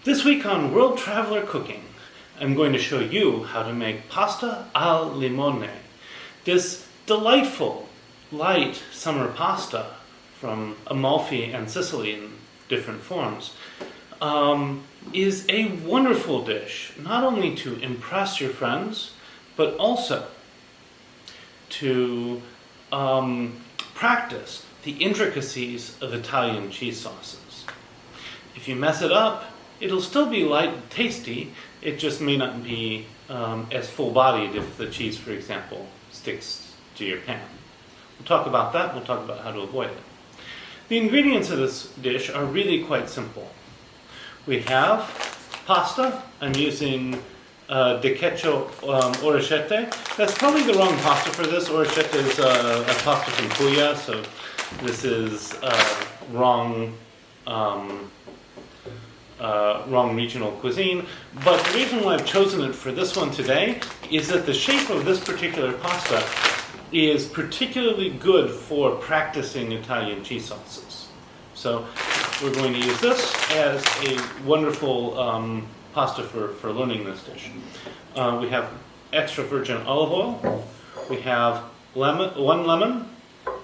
This week on World Traveler Cooking, I'm going to show you how to make pasta al limone. This delightful, light summer pasta from Amalfi and Sicily in different forms is a wonderful dish, not only to impress your friends, but also to practice the intricacies of Italian cheese sauces. If you mess it up, it'll still be light and tasty, it just may not be as full-bodied if the cheese, for example, sticks to your pan. We'll talk about that, we'll talk about how to avoid it. The ingredients of this dish are really quite simple. We have pasta. I'm using de quecho orecchiette. That's probably the wrong pasta for this. Orecchiette is a pasta from Puglia, so this is wrong regional cuisine. But the reason why I've chosen it for this one today is that the shape of this particular pasta is particularly good for practicing Italian cheese sauces. So we're going to use this as a wonderful pasta for learning this dish. We have extra virgin olive oil, we have one lemon,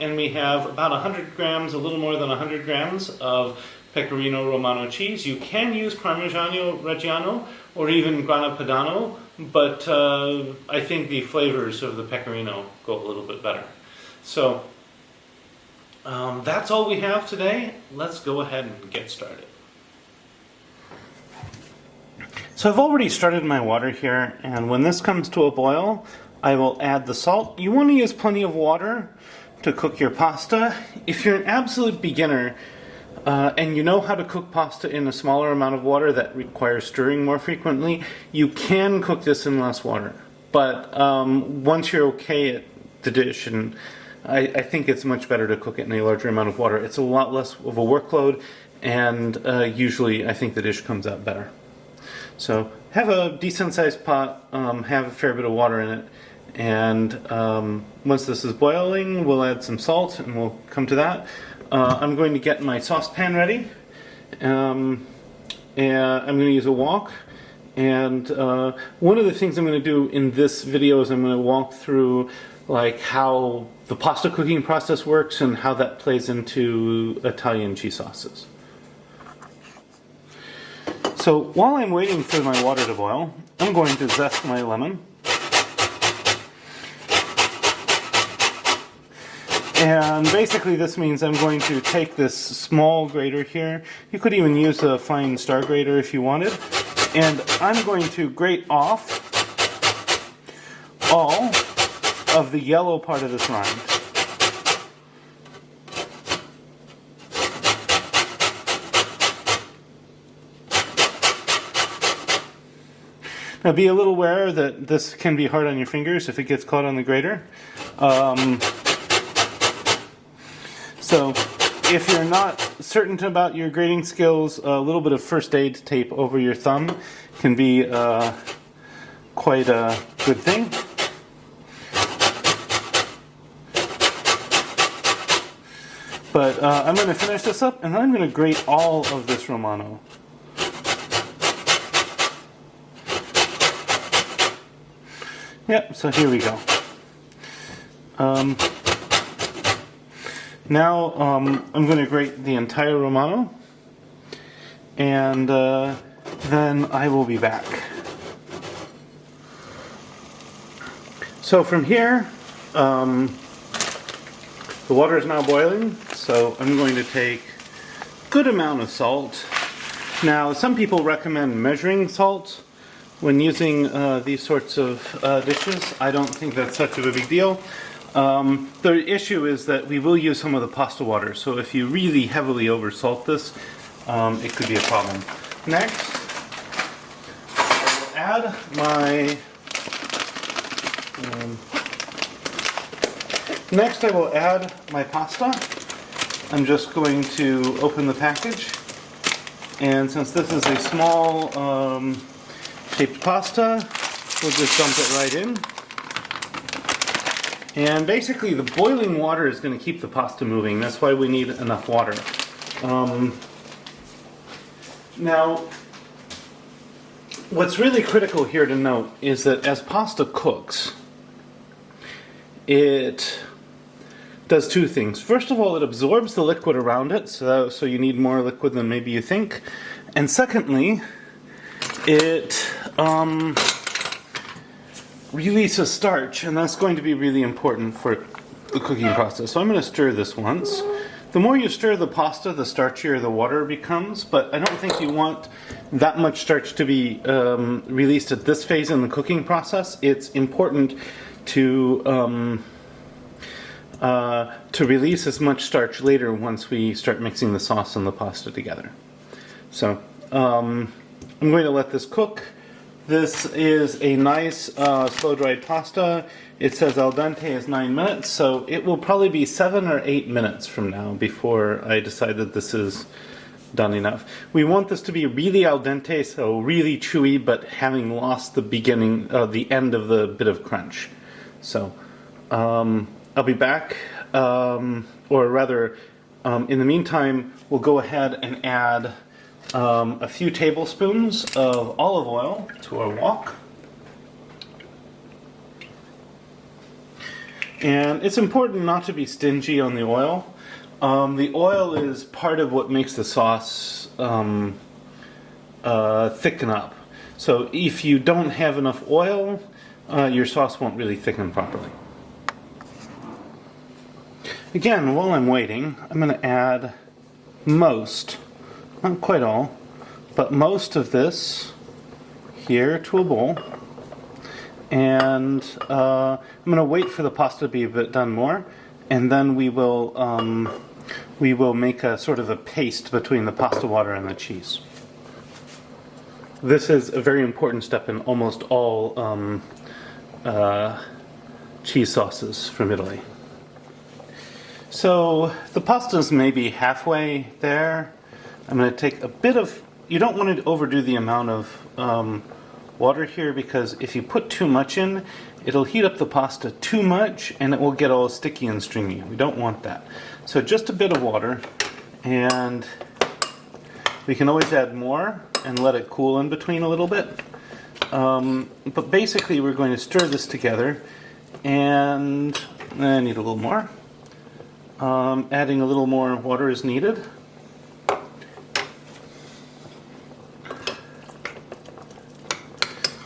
and we have about 100 grams, a little more than 100 grams of pecorino romano cheese. You can use Parmigiano Reggiano or even Grana Padano, but I think the flavors of the pecorino go a little bit better. So that's all we have today. Let's go ahead and get started. So I've already started my water here, and when this comes to a boil, I will add the salt. You want to use plenty of water to cook your pasta. If you're an absolute beginner, and you know how to cook pasta in a smaller amount of water that requires stirring more frequently, you can cook this in less water. But once you're okay at the dish, and I think it's much better to cook it in a larger amount of water. It's a lot less of a workload, and usually I think the dish comes out better. So have a decent sized pot, have a fair bit of water in it, and once this is boiling, we'll add some salt, and we'll come to that. I'm going to get my saucepan ready, and I'm going to use a wok, and one of the things I'm going to do in this video is I'm going to walk through like how the pasta cooking process works and how that plays into Italian cheese sauces. So while I'm waiting for my water to boil, I'm going to zest my lemon. And basically this means I'm going to take this small grater here. You could even use a fine star grater if you wanted. And I'm going to grate off all of the yellow part of this rind. Now be a little aware that this can be hard on your fingers if it gets caught on the grater. So if you're not certain about your grating skills, a little bit of first aid tape over your thumb can be quite a good thing. But I'm going to finish this up, and then I'm going to grate all of this romano. Yep, so here we go. Now I'm going to grate the entire romano, and then I will be back. So from here, the water is now boiling, so I'm going to take a good amount of salt. Now some people recommend measuring salt when using these sorts of dishes. I don't think that's such of a big deal. The issue is that we will use some of the pasta water, so if you really heavily oversalt this, it could be a problem. Next, I will add my pasta. I'm just going to open the package, and since this is a small shaped pasta, we'll just dump it right in. And basically the boiling water is going to keep the pasta moving. That's why we need enough water. Now, what's really critical here to note is that as pasta cooks, it does two things. First of all, it absorbs the liquid around it, so you need more liquid than maybe you think. And secondly, it releases starch, and that's going to be really important for the cooking process. So I'm going to stir this once. The more you stir the pasta, the starchier the water becomes, but I don't think you want that much starch to be released at this phase in the cooking process. It's important to release as much starch later once we start mixing the sauce and the pasta together. So I'm going to let this cook. This is a nice slow-dried pasta. It says al dente is 9 minutes, so it will probably be 7 or 8 minutes from now before I decide that this is done enough. We want this to be really al dente, so really chewy, but having lost the beginning, the end of the bit of crunch. So I'll be back, or rather, in the meantime, we'll go ahead and add a few tablespoons of olive oil to our wok. And it's important not to be stingy on the oil. The oil is part of what makes the sauce thicken up. So if you don't have enough oil, your sauce won't really thicken properly. Again, while I'm waiting, I'm going to add most, not quite all, but most of this here to a bowl. And I'm going to wait for the pasta to be a bit done more, and then we will make a sort of a paste between the pasta water and the cheese. This is a very important step in almost all cheese sauces from Italy. So the pasta's maybe halfway there. I'm going to take a bit of, you don't want to overdo the amount of water here, because if you put too much in, it'll heat up the pasta too much and it will get all sticky and stringy. We don't want that. So just a bit of water, and we can always add more and let it cool in between a little bit. But basically we're going to stir this together, and I need a little more. Adding a little more water is needed.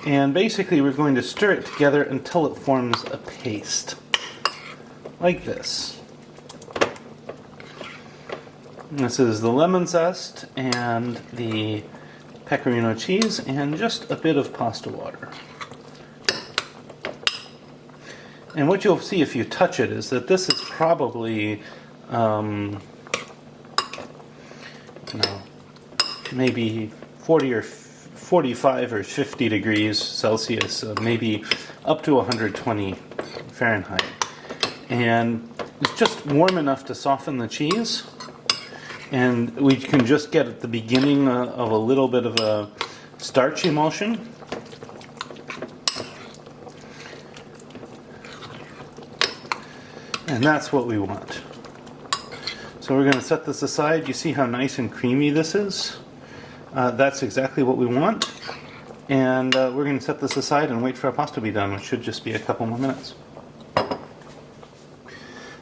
And basically we're going to stir it together until it forms a paste, like this. This is the lemon zest and the pecorino cheese and just a bit of pasta water. And what you'll see if you touch it is that this is probably, maybe 40 or 45 or 50 degrees Celsius, maybe up to 120 Fahrenheit. And it's just warm enough to soften the cheese. And we can just get at the beginning of a little bit of a starch emulsion. And that's what we want. So we're going to set this aside. You see how nice and creamy this is? That's exactly what we want. And we're going to set this aside and wait for our pasta to be done, which should just be a couple more minutes.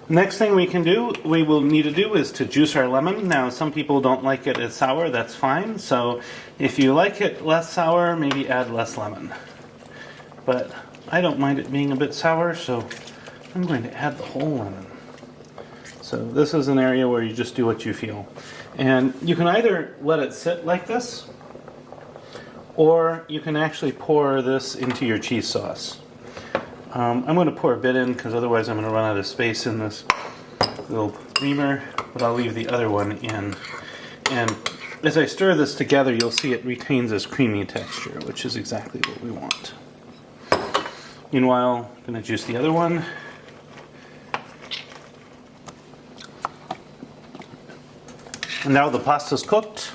Next thing we will need to do is to juice our lemon. Now, some people don't like it as sour. That's fine. So if you like it less sour, maybe add less lemon. But I don't mind it being a bit sour, so I'm going to add the whole lemon. So this is an area where you just do what you feel. And you can either let it sit like this, or you can actually pour this into your cheese sauce. I'm going to pour a bit in because otherwise I'm going to run out of space in this little reamer, but I'll leave the other one in. And as I stir this together, you'll see it retains this creamy texture, which is exactly what we want. Meanwhile, I'm going to juice the other one. And now the pasta's cooked.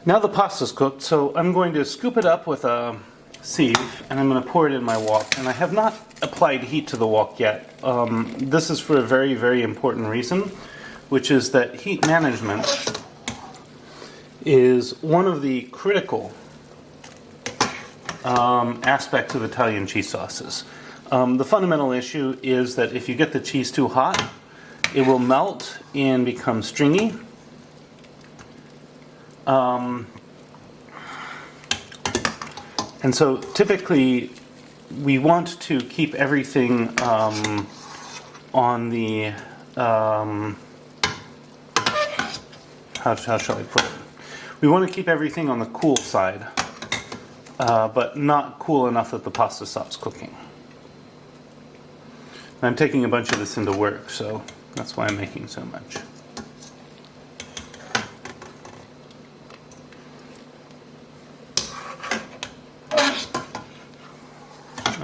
Now the pasta's cooked, so I'm going to scoop it up with a sieve, and I'm going to pour it in my wok. And I have not applied heat to the wok yet. This is for a very, very important reason, which is that heat management is one of the critical aspects of Italian cheese sauces. The fundamental issue is that if you get the cheese too hot, it will melt and become stringy. And so typically we want to keep everything on the, how shall I put it? We want to keep everything on the cool side, but not cool enough that the pasta stops cooking. I'm taking a bunch of this into work, so that's why I'm making so much.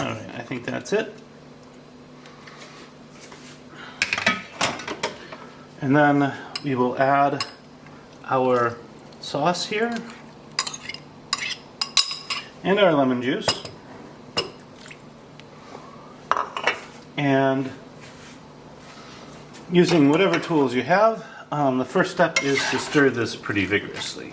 Alright, I think that's it. And then we will add our sauce here and our lemon juice. And using whatever tools you have, the first step is to stir this pretty vigorously.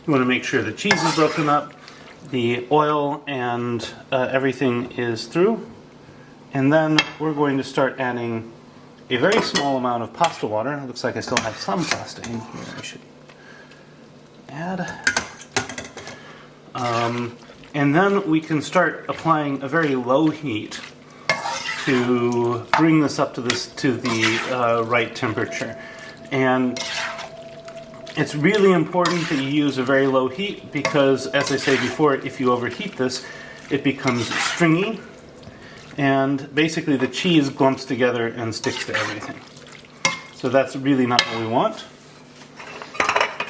You want to make sure the cheese is broken up, the oil and everything is through. And then we're going to start adding a very small amount of pasta water. It looks like I still have some pasta in here I should add. And then we can start applying a very low heat to bring this up to the right temperature. And it's really important that you use a very low heat because, as I said before, if you overheat this, it becomes stringy, and basically the cheese glumps together and sticks to everything. So that's really not what we want.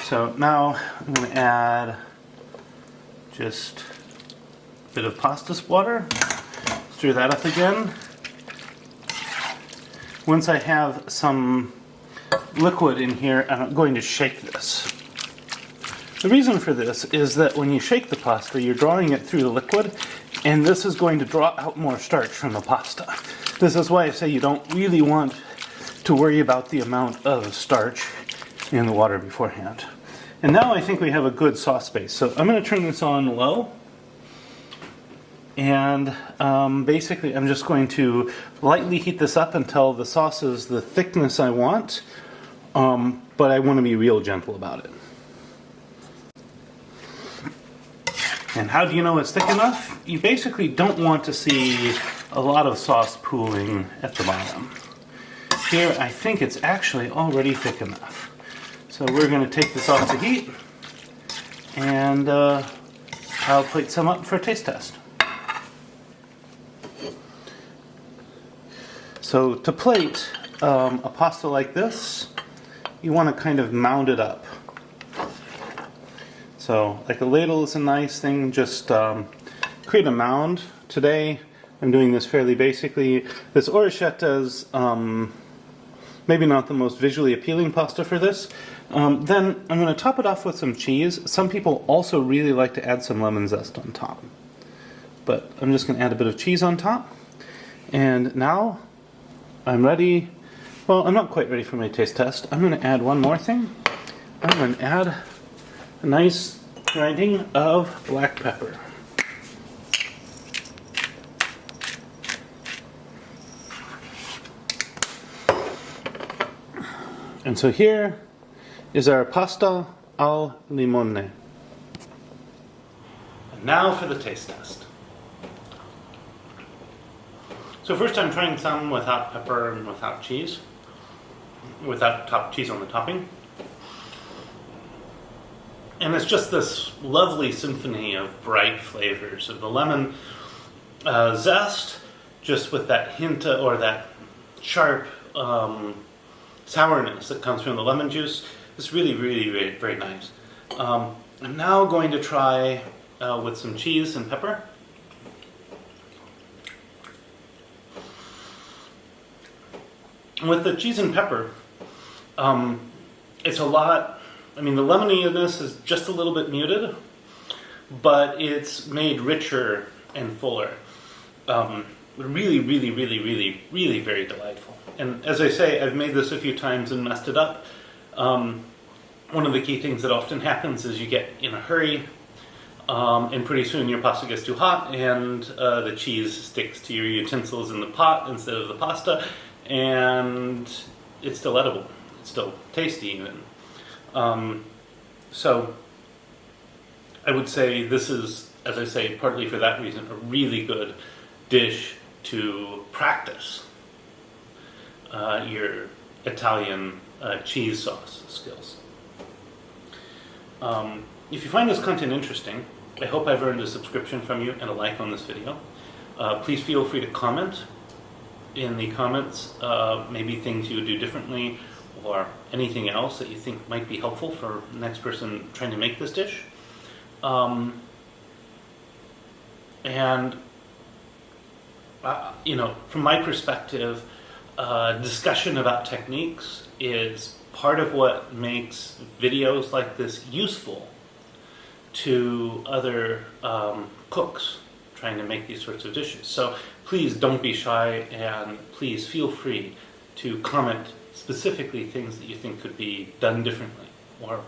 So now I'm going to add just a bit of pasta water, stir that up again. Once I have some liquid in here, I'm going to shake this. The reason for this is that when you shake the pasta, you're drawing it through the liquid, and this is going to draw out more starch from the pasta. This is why I say you don't really want to worry about the amount of starch in the water beforehand. And now I think we have a good sauce base. So I'm going to turn this on low. And basically I'm just going to lightly heat this up until the sauce is the thickness I want. But I want to be real gentle about it. And how do you know it's thick enough? You basically don't want to see a lot of sauce pooling at the bottom. Here I think it's actually already thick enough. So we're going to take this off the heat, and I'll plate some up for a taste test. So to plate a pasta like this, you want to kind of mound it up. So like a ladle is a nice thing, just create a mound. Today I'm doing this fairly basically. This orecchietta is maybe not the most visually appealing pasta for this. Then I'm going to top it off with some cheese. Some people also really like to add some lemon zest on top. But I'm just going to add a bit of cheese on top. And now I'm ready. Well, I'm not quite ready for my taste test. I'm going to add one more thing. I'm going to add a nice grinding of black pepper. And so here is our pasta al limone. And now for the taste test. So first I'm trying some without pepper and without cheese. Without cheese on the topping. And it's just this lovely symphony of bright flavors of the lemon zest, just with that hint or that sharp sourness that comes from the lemon juice. It's really, really, really very nice. I'm now going to try with some cheese and pepper. With the cheese and pepper, it's a lot. I mean, the lemoniness is just a little bit muted, but it's made richer and fuller. really, really, really, really, really very delightful. And as I say, I've made this a few times and messed it up. One of the key things that often happens is you get in a hurry, and pretty soon your pasta gets too hot, and the cheese sticks to your utensils in the pot instead of the pasta, and it's still edible. It's still tasty even. So I would say this is, as I say, partly for that reason, a really good dish to practice your Italian cheese sauce skills. If you find this content interesting, I hope I've earned a subscription from you and a like on this video. Please feel free to comment in the comments, maybe things you would do differently or anything else that you think might be helpful for the next person trying to make this dish. From my perspective, discussion about techniques is part of what makes videos like this useful to other cooks trying to make these sorts of dishes. So please don't be shy, and please feel free to comment specifically things that you think could be done differently,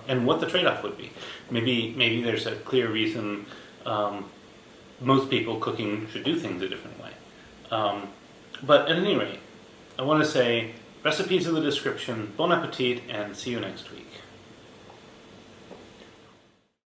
and what the trade-off would be. Maybe there's a clear reason most people cooking should do things a different way. But at any rate, I want to say recipes in the description, bon appetit, and see you next week.